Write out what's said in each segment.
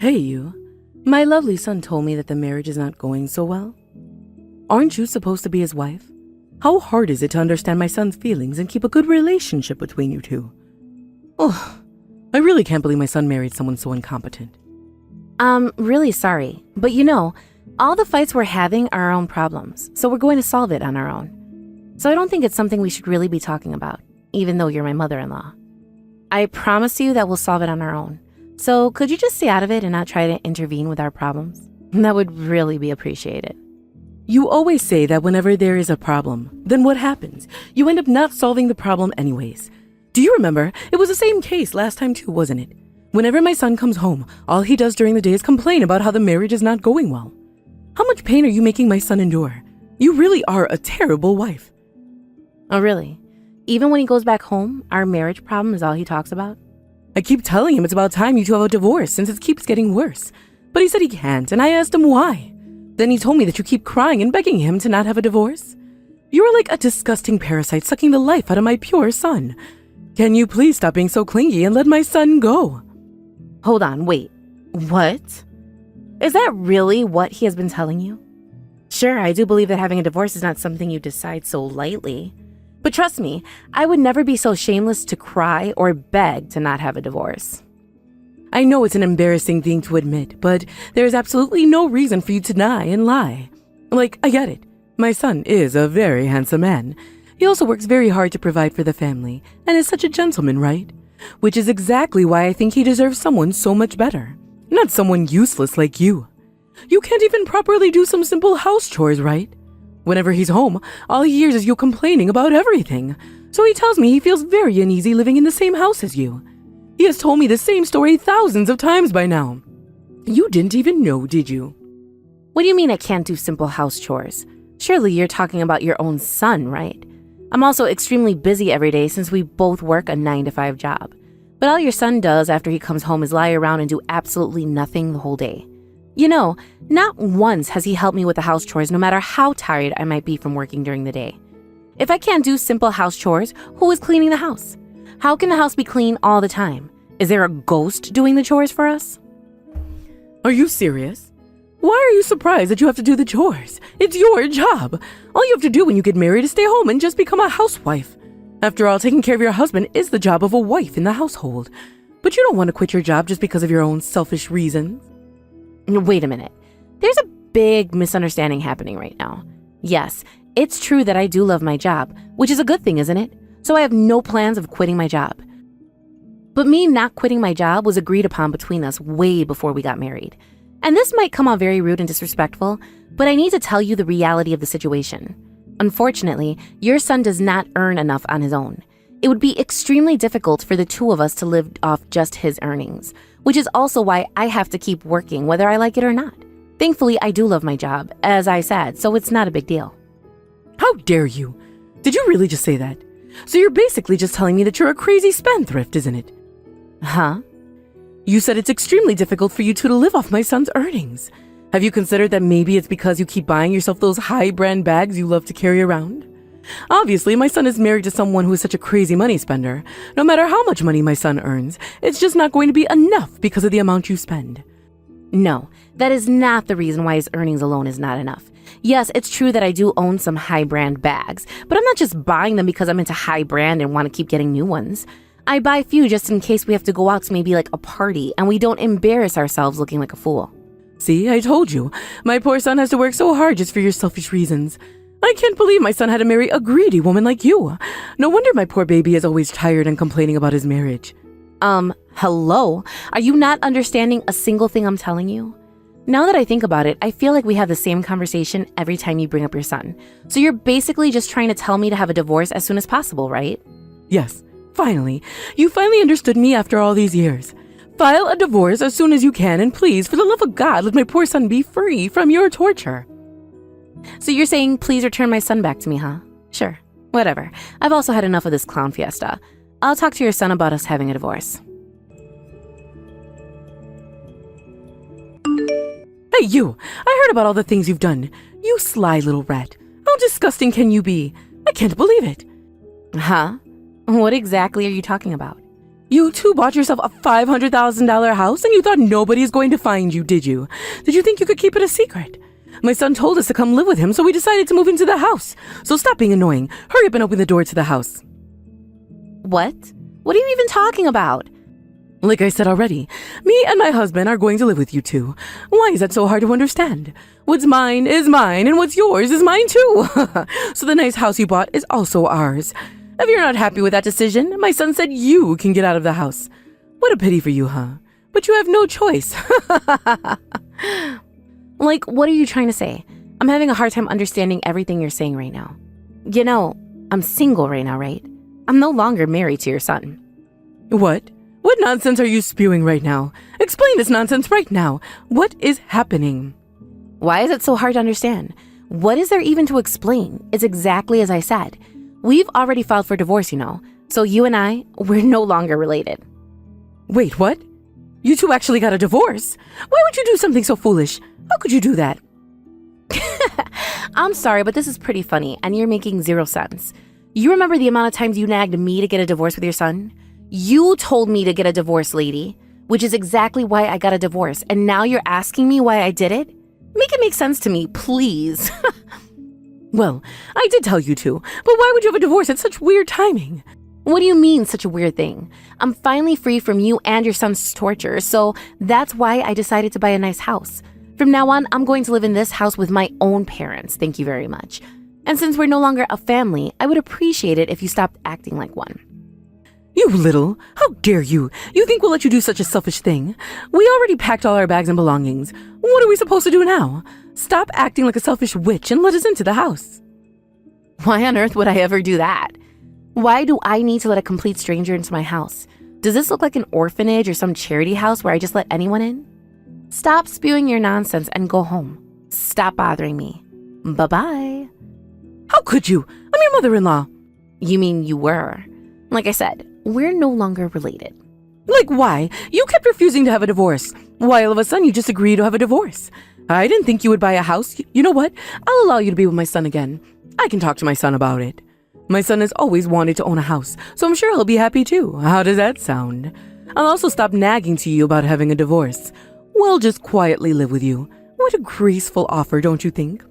Hey, you. My lovely son told me that the marriage is not going so well. Aren't you supposed to be his wife? How hard is it to understand my son's feelings and keep a good relationship between you two? Oh, I really can't believe my son married someone so incompetent. I'm really sorry, but all the fights we're having are our own problems, so we're going to solve it on our own. So I don't think it's something we should really be talking about, even though you're my mother-in-law. I promise you that we'll solve it on our own. So could you just stay out of it and not try to intervene with our problems? That would really be appreciated. You always say that whenever there is a problem, then what happens? You end up not solving the problem anyways. Do you remember? It was the same case last time too, wasn't it? Whenever my son comes home, all he does during the day is complain about how the marriage is not going well. How much pain are you making my son endure? You really are a terrible wife. Oh, really? Even when he goes back home, our marriage problem is all he talks about? I keep telling him it's about time you two have a divorce since it keeps getting worse. But he said he can't, and I asked him why. Then he told me that you keep crying and begging him to not have a divorce. You are like a disgusting parasite sucking the life out of my pure son. Can you please stop being so clingy and let my son go? Hold on, wait. What? Is that really what he has been telling you? Sure, I do believe that having a divorce is not something you decide so lightly. But trust me, I would never be so shameless to cry or beg to not have a divorce. I know it's an embarrassing thing to admit, but there is absolutely no reason for you to deny and lie. Like, I get it. My son is a very handsome man. He also works very hard to provide for the family and is such a gentleman, right? Which is exactly why I think he deserves someone so much better. Not someone useless like you. You can't even properly do some simple house chores, right? Whenever he's home, all he hears is you complaining about everything. So he tells me he feels very uneasy living in the same house as you. He has told me the same story thousands of times by now. You didn't even know, did you? What do you mean I can't do simple house chores? Surely you're talking about your own son, right? I'm also extremely busy every day since we both work a 9-to-5 job. But all your son does after he comes home is lie around and do absolutely nothing the whole day. Not once has he helped me with the house chores no matter how tired I might be from working during the day. If I can't do simple house chores, who is cleaning the house? How can the house be clean all the time? Is there a ghost doing the chores for us? Are you serious? Why are you surprised that you have to do the chores? It's your job. All you have to do when you get married is stay home and just become a housewife. After all, taking care of your husband is the job of a wife in the household. But you don't want to quit your job just because of your own selfish reasons. Wait a minute. There's a big misunderstanding happening right now. Yes, it's true that I do love my job, which is a good thing, isn't it? So I have no plans of quitting my job. But me not quitting my job was agreed upon between us way before we got married. And this might come out very rude and disrespectful, but I need to tell you the reality of the situation. Unfortunately, your son does not earn enough on his own. It would be extremely difficult for the two of us to live off just his earnings, which is also why I have to keep working whether I like it or not. Thankfully, I do love my job, as I said, so it's not a big deal. How dare you? Did you really just say that? So you're basically just telling me that you're a crazy spendthrift, isn't it? Huh? You said it's extremely difficult for you two to live off my son's earnings. Have you considered that maybe it's because you keep buying yourself those high-brand bags you love to carry around? Obviously, my son is married to someone who is such a crazy money spender. No matter how much money my son earns, it's just not going to be enough because of the amount you spend. No, that is not the reason why his earnings alone is not enough. Yes, it's true that I do own some high-brand bags, but I'm not just buying them because I'm into high-brand and want to keep getting new ones. I buy a few just in case we have to go out to maybe like a party and we don't embarrass ourselves looking like a fool. See, I told you. My poor son has to work so hard just for your selfish reasons. I can't believe my son had to marry a greedy woman like you. No wonder my poor baby is always tired and complaining about his marriage. Hello? Are you not understanding a single thing I'm telling you? Now that I think about it, I feel like we have the same conversation every time you bring up your son. So you're basically just trying to tell me to have a divorce as soon as possible, right? Yes, finally. You finally understood me after all these years. File a divorce as soon as you can, and please, for the love of God, let my poor son be free from your torture. So you're saying please return my son back to me, huh? Sure, whatever. I've also had enough of this clown fiesta. I'll talk to your son about us having a divorce. Hey, you! I heard about all the things you've done. You sly little rat. How disgusting can you be? I can't believe it. Huh? What exactly are you talking about? You too bought yourself a $500,000 house and you thought nobody's going to find you, did you? Did you think you could keep it a secret? My son told us to come live with him, so we decided to move into the house. So stop being annoying. Hurry up and open the door to the house. What? What are you even talking about? Like I said already, me and my husband are going to live with you two. Why is that so hard to understand? What's mine is mine, and what's yours is mine too. So the nice house you bought is also ours. If you're not happy with that decision, my son said you can get out of the house. What a pity for you, huh? But you have no choice. Like, what are you trying to say? I'm having a hard time understanding everything you're saying right now. You know, I'm single right now, right? I'm no longer married to your son. What? What nonsense are you spewing right now? Explain this nonsense right now. What is happening? Why is it so hard to understand? What is there even to explain? It's exactly as I said. We've already filed for divorce, you know. So you and we're no longer related. Wait, what? You two actually got a divorce? Why would you do something so foolish? How could you do that? I'm sorry, but this is pretty funny, and you're making zero sense. You remember the amount of times you nagged me to get a divorce with your son? You told me to get a divorce, lady, which is exactly why I got a divorce, and now you're asking me why I did it? Make it make sense to me, please. Well, I did tell you to, but why would you have a divorce at such weird timing? What do you mean, such a weird thing? I'm finally free from you and your son's torture, so that's why I decided to buy a nice house. From now on, I'm going to live in this house with my own parents, thank you very much. And since we're no longer a family, I would appreciate it if you stopped acting like one. You little, how dare you? You think we'll let you do such a selfish thing? We already packed all our bags and belongings. What are we supposed to do now? Stop acting like a selfish witch and let us into the house. Why on earth would I ever do that? Why do I need to let a complete stranger into my house? Does this look like an orphanage or some charity house where I just let anyone in? Stop spewing your nonsense and go home. Stop bothering me. Bye-bye. How could you? I'm your mother-in-law. You mean you were? Like I said, we're no longer related. Like why? You kept refusing to have a divorce. Why all of a sudden you just agreed to have a divorce? I didn't think you would buy a house. You know what? I'll allow you to be with my son again. I can talk to my son about it. My son has always wanted to own a house, so I'm sure he'll be happy too. How does that sound? I'll also stop nagging to you about having a divorce. We'll just quietly live with you. What a graceful offer, don't you think?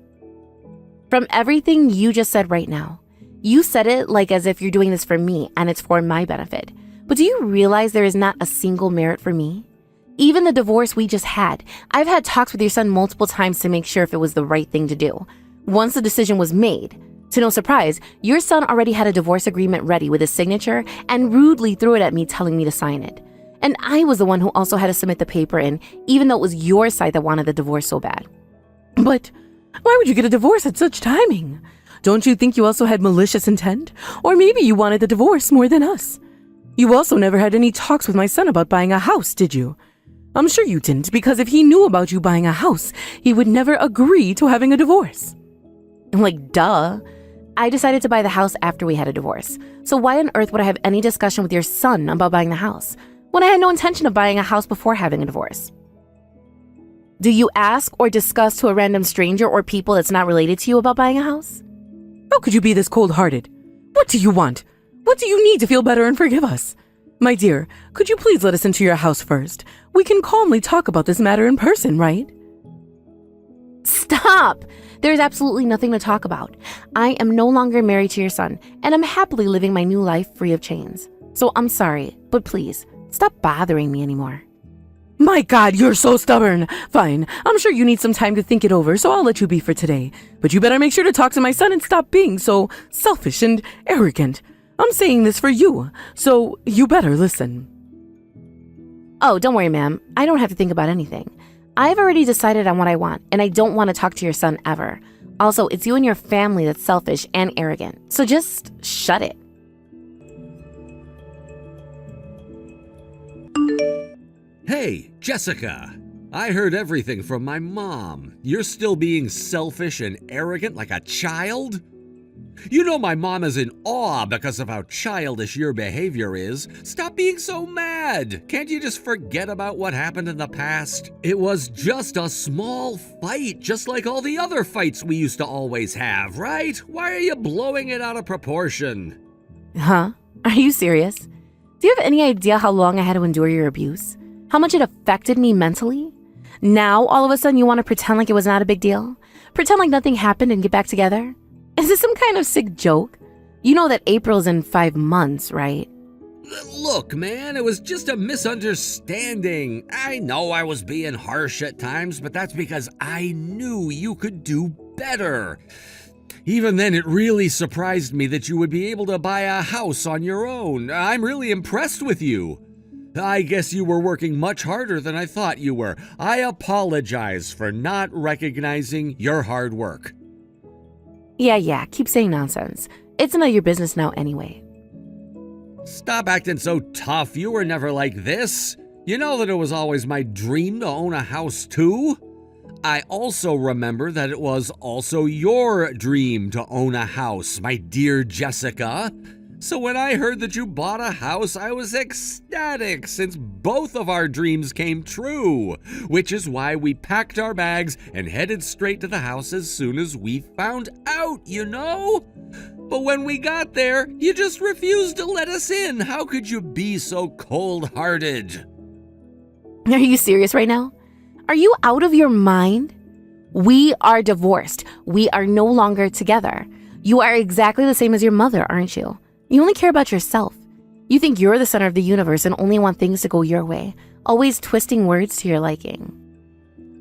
From everything you just said right now, you said it like as if you're doing this for me and it's for my benefit. But do you realize there is not a single merit for me? Even the divorce we just had, I've had talks with your son multiple times to make sure if it was the right thing to do. Once the decision was made, to no surprise, your son already had a divorce agreement ready with his signature and rudely threw it at me telling me to sign it. And I was the one who also had to submit the paper in, even though it was your side that wanted the divorce so bad. But why would you get a divorce at such timing? Don't you think you also had malicious intent? Or maybe you wanted the divorce more than us. You also never had any talks with my son about buying a house, did you? I'm sure you didn't, because if he knew about you buying a house, he would never agree to having a divorce. Like, duh. I decided to buy the house after we had a divorce. So why on earth would I have any discussion with your son about buying the house when I had no intention of buying a house before having a divorce? Do you ask or discuss to a random stranger or people that's not related to you about buying a house? How could you be this cold-hearted? What do you want? What do you need to feel better and forgive us? My dear, could you please let us into your house first? We can calmly talk about this matter in person, right? Stop! There's absolutely nothing to talk about. I am no longer married to your son, and I'm happily living my new life free of chains. So I'm sorry, but please, stop bothering me anymore. My God, you're so stubborn. Fine, I'm sure you need some time to think it over, so I'll let you be for today. But you better make sure to talk to my son and stop being so selfish and arrogant. I'm saying this for you, so you better listen. Oh, don't worry, ma'am. I don't have to think about anything. I've already decided on what I want, and I don't want to talk to your son ever. Also, it's you and your family that's selfish and arrogant, so just shut it. Hey, Jessica! I heard everything from my mom. You're still being selfish and arrogant like a child? You know my mom is in awe because of how childish your behavior is. Stop being so mad! Can't you just forget about what happened in the past? It was just a small fight, just like all the other fights we used to always have, right? Why are you blowing it out of proportion? Huh? Are you serious? Do you have any idea how long I had to endure your abuse? How much it affected me mentally? Now, all of a sudden, you want to pretend like it was not a big deal? Pretend like nothing happened and get back together? Is this some kind of sick joke? You know that April's in 5 months, right? Look, man, it was just a misunderstanding. I know I was being harsh at times, but that's because I knew you could do better. Even then, it really surprised me that you would be able to buy a house on your own. I'm really impressed with you. I guess you were working much harder than I thought you were. I apologize for not recognizing your hard work. Yeah, keep saying nonsense. It's none of your business now anyway. Stop acting so tough. You were never like this. You know that it was always my dream to own a house too. I also remember that it was also your dream to own a house, my dear Jessica. So when I heard that you bought a house, I was ecstatic since both of our dreams came true, which is why we packed our bags and headed straight to the house as soon as we found out, you know? But when we got there, you just refused to let us in. How could you be so cold-hearted? Are you serious right now? Are you out of your mind? We are divorced. We are no longer together. You are exactly the same as your mother, aren't you? You only care about yourself. You think you're the center of the universe and only want things to go your way, always twisting words to your liking.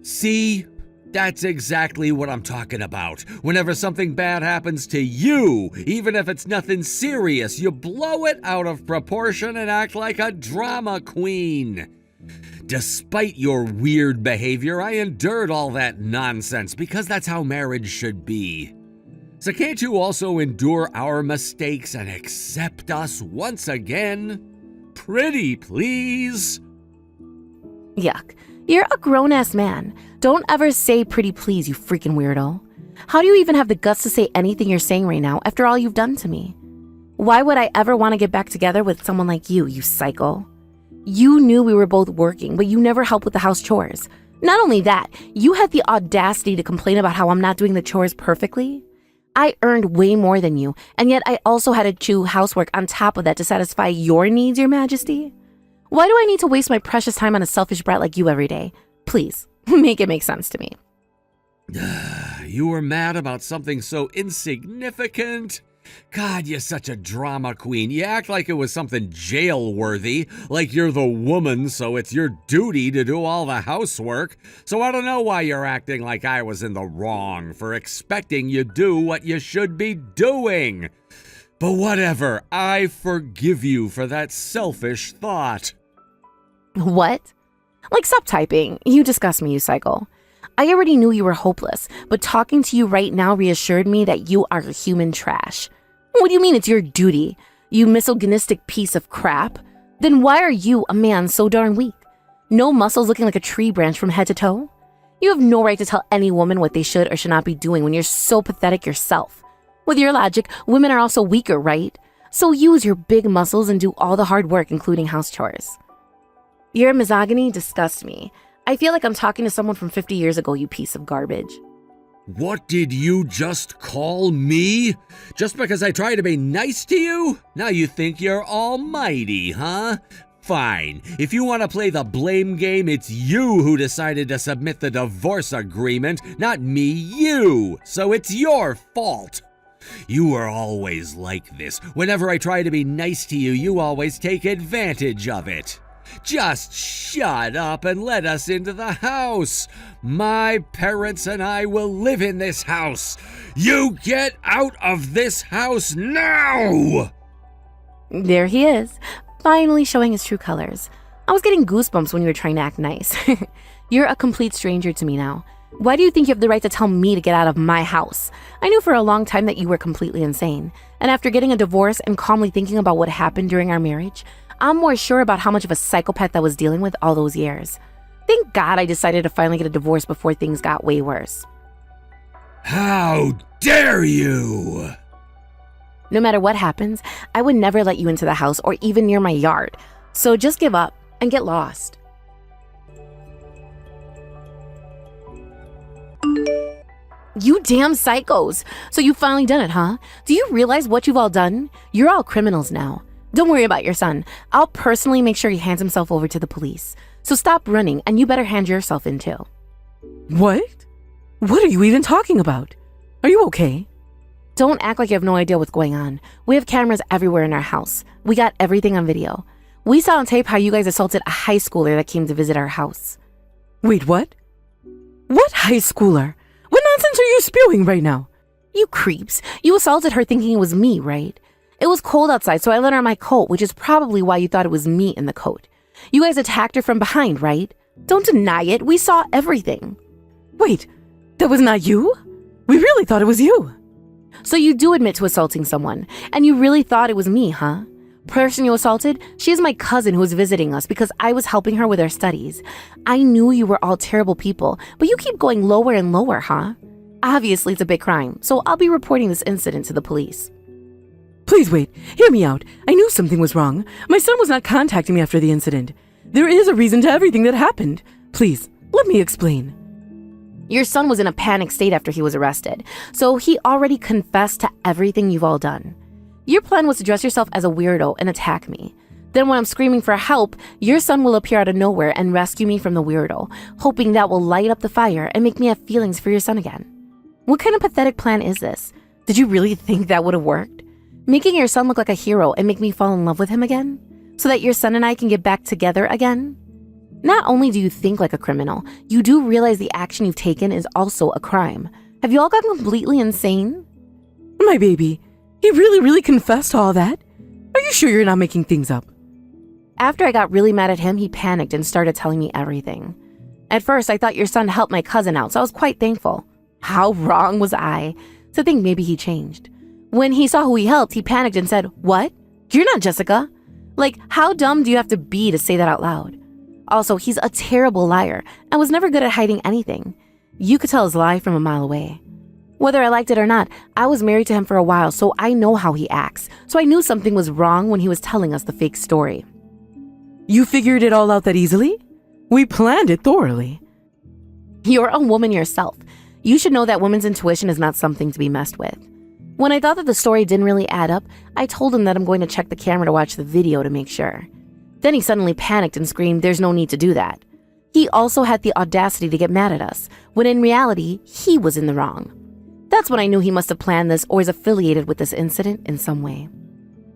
See? That's exactly what I'm talking about. Whenever something bad happens to you, even if it's nothing serious, you blow it out of proportion and act like a drama queen. Despite your weird behavior, I endured all that nonsense because that's how marriage should be. So can't you also endure our mistakes and accept us once again? Pretty please? Yuck. You're a grown-ass man. Don't ever say pretty please, you freaking weirdo. How do you even have the guts to say anything you're saying right now after all you've done to me? Why would I ever want to get back together with someone like you psycho? You knew we were both working, but you never helped with the house chores. Not only that, you had the audacity to complain about how I'm not doing the chores perfectly. I earned way more than you, and yet I also had to do housework on top of that to satisfy your needs, Your Majesty. Why do I need to waste my precious time on a selfish brat like you every day? Please, make it make sense to me. You were mad about something so insignificant? God, you're such a drama queen. You act like it was something jail-worthy, like you're the woman, so it's your duty to do all the housework. So I don't know why you're acting like I was in the wrong for expecting you do what you should be doing. But whatever, I forgive you for that selfish thought. What? Like, stop typing. You disgust me, you psycho. I already knew you were hopeless, but talking to you right now reassured me that you are human trash. What do you mean it's your duty, you misogynistic piece of crap? Then why are you, a man, so darn weak? No muscles looking like a tree branch from head to toe? You have no right to tell any woman what they should or should not be doing when you're so pathetic yourself. With your logic, women are also weaker, right? So use your big muscles and do all the hard work, including house chores. Your misogyny disgusts me. I feel like I'm talking to someone from 50 years ago, you piece of garbage. What did you just call me? Just because I try to be nice to you? Now you think you're almighty, huh? Fine. If you want to play the blame game, it's you who decided to submit the divorce agreement, not me, you. So it's your fault. You were always like this. Whenever I try to be nice to you, you always take advantage of it. Just shut up and let us into the house. My parents and I will live in this house. You get out of this house now! There he is, finally showing his true colors. I was getting goosebumps when you were trying to act nice. You're a complete stranger to me now. Why do you think you have the right to tell me to get out of my house? I knew for a long time that you were completely insane. And after getting a divorce and calmly thinking about what happened during our marriage, I'm more sure about how much of a psychopath I was dealing with all those years. Thank God I decided to finally get a divorce before things got way worse. How dare you! No matter what happens, I would never let you into the house or even near my yard. So just give up and get lost. You damn psychos! So you've finally done it, huh? Do you realize what you've all done? You're all criminals now. Don't worry about your son. I'll personally make sure he hands himself over to the police. So stop running, and you better hand yourself in too. What? What are you even talking about? Are you okay? Don't act like you have no idea what's going on. We have cameras everywhere in our house. We got everything on video. We saw on tape how you guys assaulted a high schooler that came to visit our house. Wait, what? What high schooler? What nonsense are you spewing right now? You creeps. You assaulted her thinking it was me, right? It was cold outside, so I let her in my coat, which is probably why you thought it was me in the coat. You guys attacked her from behind, right? Don't deny it. We saw everything. Wait, that was not you? We really thought it was you. So you do admit to assaulting someone, and you really thought it was me, huh? Person you assaulted, she is my cousin who was visiting us because I was helping her with her studies. I knew you were all terrible people, but you keep going lower and lower, huh? Obviously, it's a big crime, so I'll be reporting this incident to the police. Please wait, hear me out. I knew something was wrong. My son was not contacting me after the incident. There is a reason to everything that happened. Please, let me explain. Your son was in a panic state after he was arrested, so he already confessed to everything you've all done. Your plan was to dress yourself as a weirdo and attack me. Then when I'm screaming for help, your son will appear out of nowhere and rescue me from the weirdo, hoping that will light up the fire and make me have feelings for your son again. What kind of pathetic plan is this? Did you really think that would have worked? Making your son look like a hero and make me fall in love with him again? So that your son and I can get back together again? Not only do you think like a criminal, you do realize the action you've taken is also a crime. Have you all gotten completely insane? My baby, he really confessed to all that? Are you sure you're not making things up? After I got really mad at him, he panicked and started telling me everything. At first, I thought your son helped my cousin out, so I was quite thankful. How wrong was I to think maybe he changed? When he saw who he helped, he panicked and said, "What? You're not Jessica." Like, how dumb do you have to be to say that out loud? Also, he's a terrible liar and was never good at hiding anything. You could tell his lie from a mile away. Whether I liked it or not, I was married to him for a while, so I know how he acts. So I knew something was wrong when he was telling us the fake story. You figured it all out that easily? We planned it thoroughly. You're a woman yourself. You should know that women's intuition is not something to be messed with. When I thought that the story didn't really add up, I told him that I'm going to check the camera to watch the video to make sure. Then he suddenly panicked and screamed, "There's no need to do that." He also had the audacity to get mad at us, when in reality, he was in the wrong. That's when I knew he must have planned this or is affiliated with this incident in some way.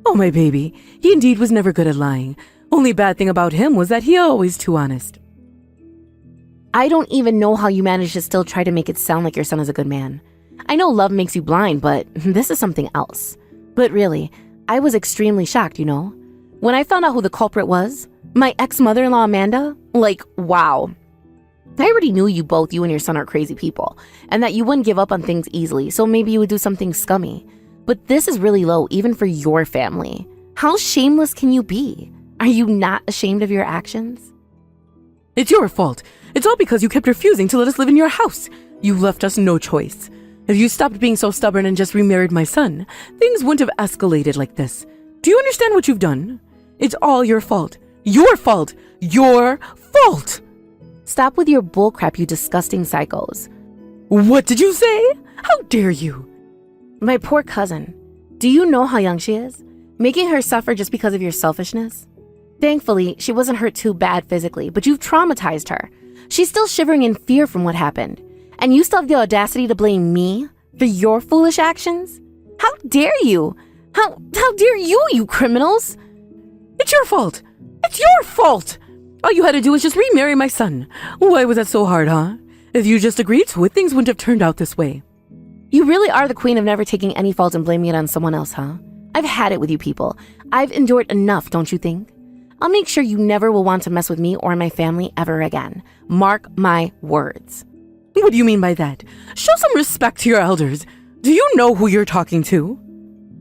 Oh, my baby, he indeed was never good at lying. Only bad thing about him was that he always too honest. I don't even know how you managed to still try to make it sound like your son is a good man. I know love makes you blind, but this is something else. But really, I was extremely shocked, you know? When I found out who the culprit was, my ex-mother-in-law Amanda, wow. I already knew you and your son are crazy people, and that you wouldn't give up on things easily, so maybe you would do something scummy. But this is really low, even for your family. How shameless can you be? Are you not ashamed of your actions? It's your fault. It's all because you kept refusing to let us live in your house. You left us no choice. If you stopped being so stubborn and just remarried my son, things wouldn't have escalated like this. Do you understand what you've done? It's all your fault. Your fault. Your fault. Stop with your bullcrap, you disgusting psychos. What did you say? How dare you? My poor cousin. Do you know how young she is? Making her suffer just because of your selfishness? Thankfully, she wasn't hurt too bad physically, but you've traumatized her. She's still shivering in fear from what happened. And you still have the audacity to blame me for your foolish actions? How dare you? How dare you, you criminals? It's your fault. It's your fault. All you had to do was just remarry my son. Why was that so hard, huh? If you just agreed to it, things wouldn't have turned out this way. You really are the queen of never taking any fault and blaming it on someone else, huh? I've had it with you people. I've endured enough, don't you think? I'll make sure you never will want to mess with me or my family ever again. Mark my words. What do you mean by that? Show some respect to your elders. Do you know who you're talking to?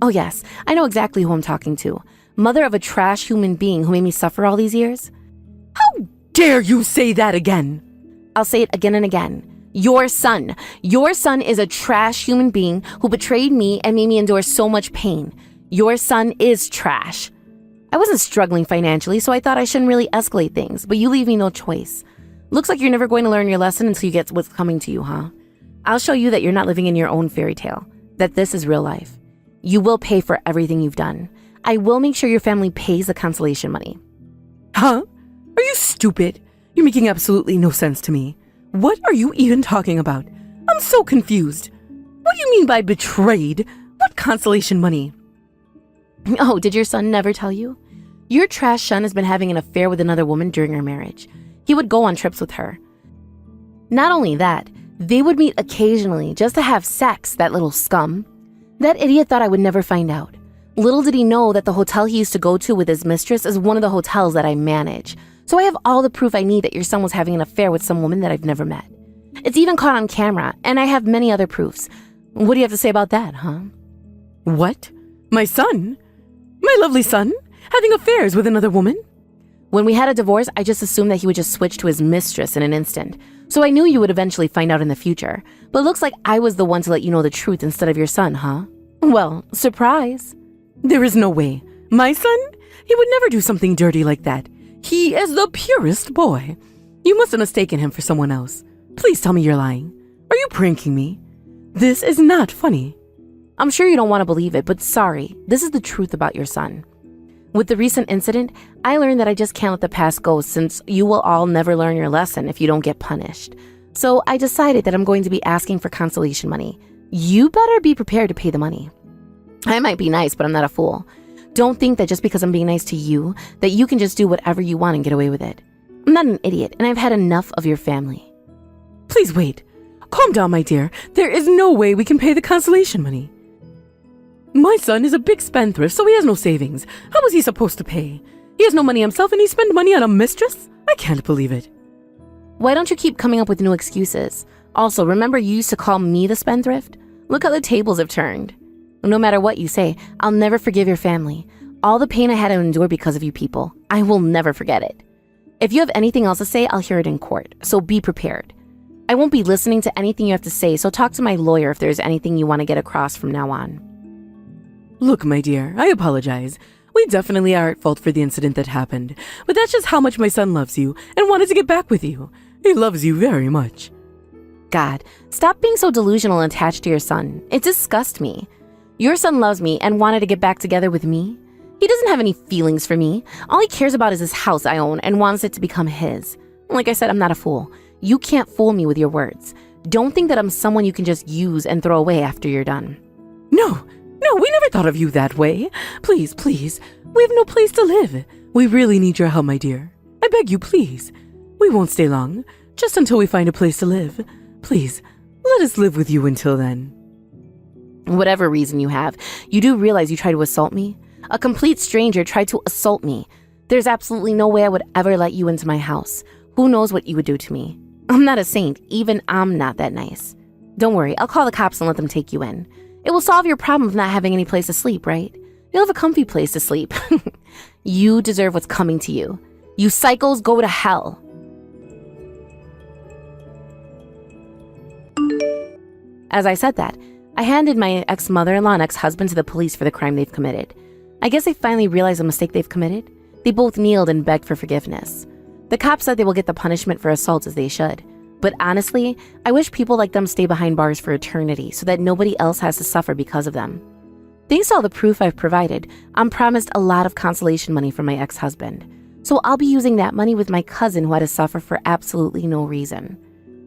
Oh yes, I know exactly who I'm talking to. Mother of a trash human being who made me suffer all these years. How dare you say that again? I'll say it again and again. Your son is a trash human being who betrayed me and made me endure so much pain. Your son is trash. I wasn't struggling financially, so I thought I shouldn't really escalate things, but you leave me no choice. Looks like you're never going to learn your lesson until you get what's coming to you, huh? I'll show you that you're not living in your own fairy tale, that this is real life. You will pay for everything you've done. I will make sure your family pays the consolation money. Huh? Are you stupid? You're making absolutely no sense to me. What are you even talking about? I'm so confused. What do you mean by betrayed? What consolation money? Oh, did your son never tell you? Your trash son has been having an affair with another woman during our marriage. He would go on trips with her. Not only that, they would meet occasionally just to have sex, that little scum. That idiot thought I would never find out. Little did he know that the hotel he used to go to with his mistress is one of the hotels that I manage. So I have all the proof I need that your son was having an affair with some woman that I've never met. It's even caught on camera, and I have many other proofs. What do you have to say about that, huh? What? My son? My lovely son? Having affairs with another woman? When we had a divorce, I just assumed that he would just switch to his mistress in an instant. So I knew you would eventually find out in the future. But it looks like I was the one to let you know the truth instead of your son, huh? Well, surprise. There is no way. My son? He would never do something dirty like that. He is the purest boy. You must have mistaken him for someone else. Please tell me you're lying. Are you pranking me? This is not funny. I'm sure you don't want to believe it, but sorry, this is the truth about your son. With the recent incident, I learned that I just can't let the past go since you will all never learn your lesson if you don't get punished. So I decided that I'm going to be asking for consolation money. You better be prepared to pay the money. I might be nice, but I'm not a fool. Don't think that just because I'm being nice to you, that you can just do whatever you want and get away with it. I'm not an idiot, and I've had enough of your family. Please wait. Calm down, my dear. There is no way we can pay the consolation money. My son is a big spendthrift, so he has no savings. How was he supposed to pay? He has no money himself and he spent money on a mistress? I can't believe it. Why don't you keep coming up with new excuses? Also, remember you used to call me the spendthrift? Look how the tables have turned. No matter what you say, I'll never forgive your family. All the pain I had to endure because of you people, I will never forget it. If you have anything else to say, I'll hear it in court, so be prepared. I won't be listening to anything you have to say, so talk to my lawyer if there's anything you want to get across from now on. Look, my dear, I apologize. We definitely are at fault for the incident that happened, but that's just how much my son loves you and wanted to get back with you. He loves you very much. God, stop being so delusional and attached to your son. It disgusts me. Your son loves me and wanted to get back together with me. He doesn't have any feelings for me. All he cares about is this house I own and wants it to become his. Like I said, I'm not a fool. You can't fool me with your words. Don't think that I'm someone you can just use and throw away after you're done. No, we never thought of you that way. Please, we have no place to live. We really need your help, my dear. I beg you, please. We won't stay long, just until we find a place to live. Please, let us live with you until then. Whatever reason you have, you do realize you tried to assault me? A complete stranger tried to assault me. There's absolutely no way I would ever let you into my house. Who knows what you would do to me? I'm not a saint. Even I'm not that nice. Don't worry, I'll call the cops and let them take you in. It will solve your problem of not having any place to sleep, right? You'll have a comfy place to sleep. You deserve what's coming to you. You psychos, go to hell. As I said that, I handed my ex-mother-in-law and ex-husband to the police for the crime they've committed. I guess they finally realized the mistake they've committed. They both kneeled and begged for forgiveness. The cops said they will get the punishment for assaults as they should. But honestly, I wish people like them stay behind bars for eternity so that nobody else has to suffer because of them. Thanks to all the proof I've provided, I'm promised a lot of consolation money from my ex-husband. So I'll be using that money with my cousin who had to suffer for absolutely no reason.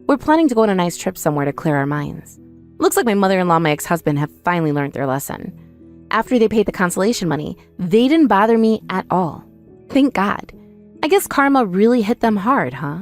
We're planning to go on a nice trip somewhere to clear our minds. Looks like my mother-in-law and my ex-husband have finally learned their lesson. After they paid the consolation money, they didn't bother me at all. Thank God. I guess karma really hit them hard, huh?